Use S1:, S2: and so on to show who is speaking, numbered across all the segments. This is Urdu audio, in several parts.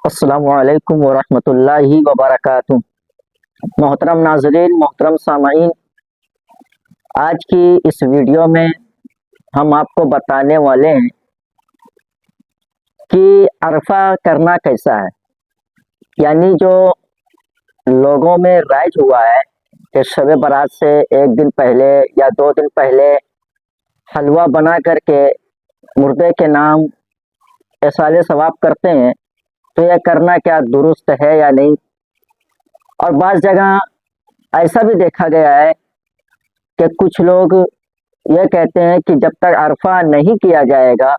S1: السلام علیکم ورحمۃ اللہ وبرکاتہ۔ محترم ناظرین، محترم سامعین، آج کی اس ویڈیو میں ہم آپ کو بتانے والے ہیں کہ عرفہ کرنا کیسا ہے۔ یعنی جو لوگوں میں رائج ہوا ہے کہ شب برات سے ایک دن پہلے یا 2 دن پہلے حلوہ بنا کر کے مردے کے نام ایصال ثواب کرتے ہیں، تو یہ کرنا کیا درست ہے یا نہیں۔ اور بعض جگہ ایسا بھی دیکھا گیا ہے کہ کچھ لوگ یہ کہتے ہیں کہ جب تک عرفہ نہیں کیا جائے گا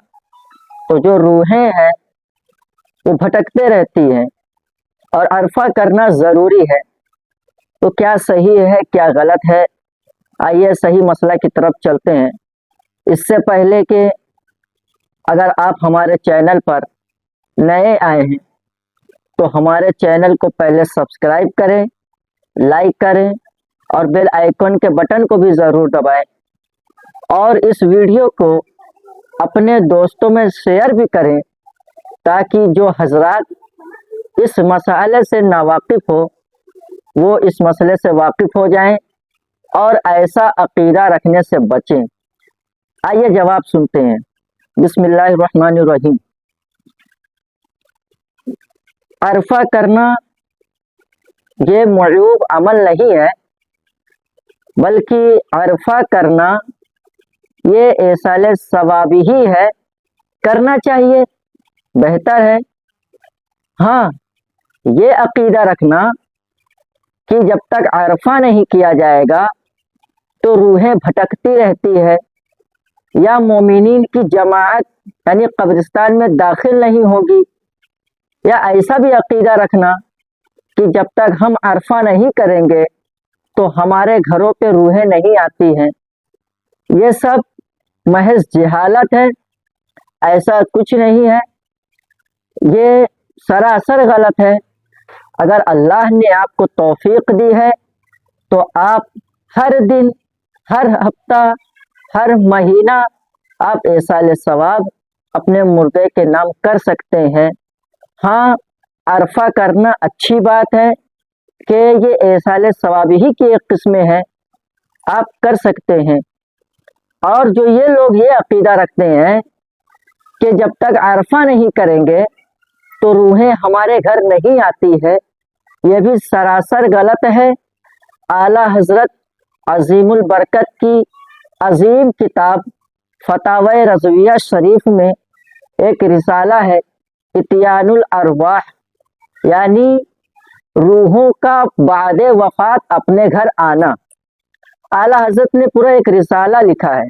S1: تو جو روحیں ہیں وہ بھٹکتے رہتی ہیں اور عرفہ کرنا ضروری ہے۔ تو کیا صحیح ہے، کیا غلط ہے؟ آئیے صحیح مسئلہ کی طرف چلتے ہیں۔ اس سے پہلے کہ اگر آپ ہمارے چینل پر نئے آئے ہیں تو ہمارے چینل کو پہلے سبسکرائب کریں، لائک کریں اور بیل آئیکن کے بٹن کو بھی ضرور دبائیں، اور اس ویڈیو کو اپنے دوستوں میں شیئر بھی کریں تاکہ جو حضرات اس مسئلے سے ناواقف ہو وہ اس مسئلے سے واقف ہو جائیں اور ایسا عقیدہ رکھنے سے بچیں۔ آئیے جواب سنتے ہیں۔ بسم اللہ الرحمن الرحیم۔ عرفہ کرنا یہ معیوب عمل نہیں ہے، بلکہ عرفہ کرنا یہ ایصال ثواب ہی ہے، کرنا چاہیے، بہتر ہے۔ ہاں، یہ عقیدہ رکھنا کہ جب تک عرفہ نہیں کیا جائے گا تو روحیں بھٹکتی رہتی ہے یا مومنین کی جماعت یعنی قبرستان میں داخل نہیں ہوگی، یا ایسا بھی عقیدہ رکھنا کہ جب تک ہم عرفہ نہیں کریں گے تو ہمارے گھروں پہ روحیں نہیں آتی ہیں، یہ سب محض جہالت ہے، ایسا کچھ نہیں ہے، یہ سراسر غلط ہے۔ اگر اللہ نے آپ کو توفیق دی ہے تو آپ ہر دن، ہر ہفتہ، ہر مہینہ آپ ایصال ثواب اپنے مردے کے نام کر سکتے ہیں۔ ہاں، عرفہ کرنا اچھی بات ہے کہ یہ ایصال ثواب ہی کی ایک قسم ہے، آپ کر سکتے ہیں۔ اور جو یہ لوگ یہ عقیدہ رکھتے ہیں کہ جب تک عرفہ نہیں کریں گے تو روحیں ہمارے گھر نہیں آتی ہے، یہ بھی سراسر غلط ہے۔ اعلیٰ حضرت عظیم البرکت کی عظیم کتاب فتاوی رضویہ شریف میں ایک رسالہ ہے، اتیان الارواح، یعنی روحوں کا بعد وفات اپنے گھر آنا۔ اعلیٰ حضرت نے پورا ایک رسالہ لکھا ہے،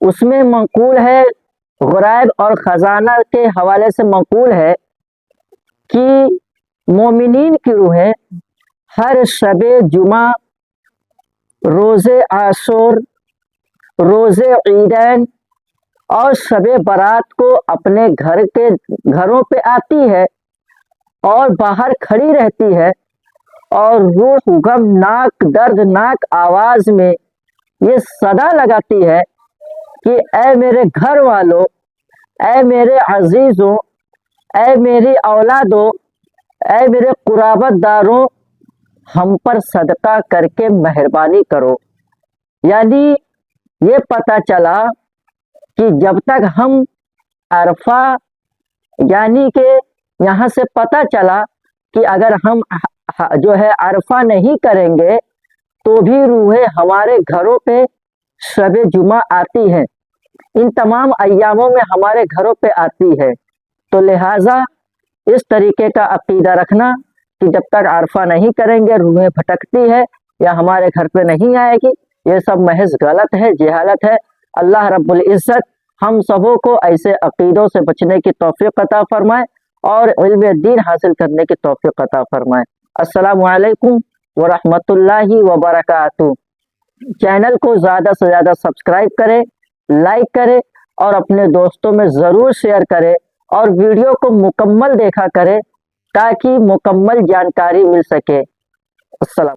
S1: اس میں منقول ہے، غرائب اور خزانہ کے حوالے سے منقول ہے کہ مومنین کی روحیں ہر شب جمعہ، روز عاشور، روز عیدین اور شب برات کو اپنے گھروں پہ آتی ہے اور باہر کھڑی رہتی ہے اور روح غمناک، دردناک آواز میں یہ صدا لگاتی ہے کہ اے میرے گھر والوں، اے میرے عزیزوں، اے میری اولادوں، اے میرے قرابت داروں، ہم پر صدقہ کر کے مہربانی کرو۔ یعنی یہ پتہ چلا کہ جب تک ہم عرفہ، یعنی کہ یہاں سے پتہ چلا کہ اگر ہم جو ہے عرفہ نہیں کریں گے تو بھی روحیں ہمارے گھروں پہ شب جمعہ آتی ہیں، ان تمام ایاموں میں ہمارے گھروں پہ آتی ہے۔ تو لہٰذا اس طریقے کا عقیدہ رکھنا کہ جب تک عرفہ نہیں کریں گے روحیں بھٹکتی ہے یا ہمارے گھر پہ نہیں آئے گی، یہ سب محض غلط ہے، جہالت ہے۔ اللہ رب العزت ہم سبوں کو ایسے عقیدوں سے بچنے کی توفیق عطا فرمائے اور علم دین حاصل کرنے کی توفیق عطا فرمائے۔ السلام علیکم ورحمۃ اللہ وبرکاتہ۔ چینل کو زیادہ سے زیادہ سبسکرائب کریں، لائک کریں اور اپنے دوستوں میں ضرور شیئر کریں، اور ویڈیو کو مکمل دیکھا کریں تاکہ مکمل جانکاری مل سکے۔ السلام